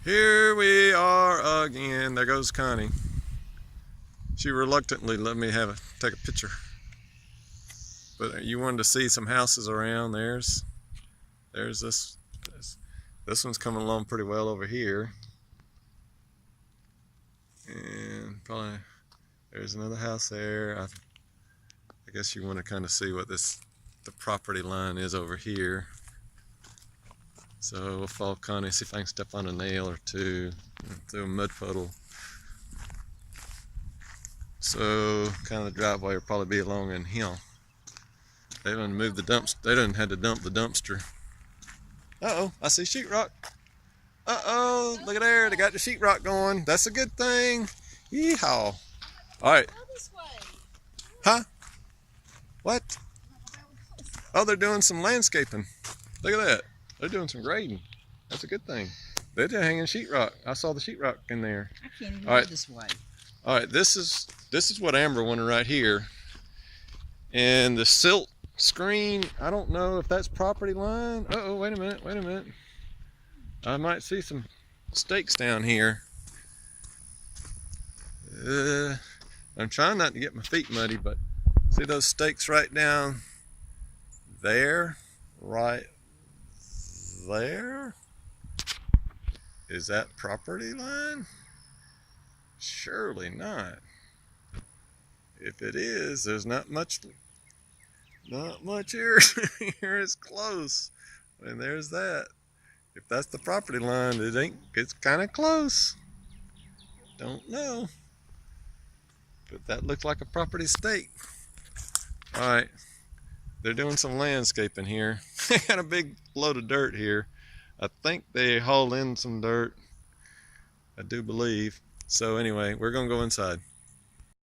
Here we are again. There goes Connie. She reluctantly let me take a picture. But you wanted to see some houses around. There's this. This one's coming along pretty well over here. And probably there's another house there. I guess you want to kind of see what the property line is over here. So we'll follow Connie, see if I can step on a nail or two through a mud puddle. So kind of the driveway will probably be along in here. They done moved the dumpster. They done had to dump the dumpster. Uh-oh, I see sheetrock. Uh-oh, look at there. They got the sheetrock going. That's a good thing. Yeehaw. All right. Huh? What? Oh, they're doing some landscaping. Look at that. They're doing some grading. That's a good thing. They're hanging sheetrock. I saw the sheetrock in there. I can't even go this way. All right, this is what Amber wanted right here. And the silt screen, I don't know if that's property line. Uh-oh, wait a minute. I might see some stakes down here. I'm trying not to get my feet muddy, but see those stakes right down there? Right there? Is that property line? Surely not. If it is, there's not much here. Here it's close. And there's that. If that's the property line, it's kind of close. Don't know. But that looks like a property stake. All right. They're doing some landscaping here. They got a big load of dirt here. I think they hauled in some dirt. I do believe. So anyway, we're gonna go inside.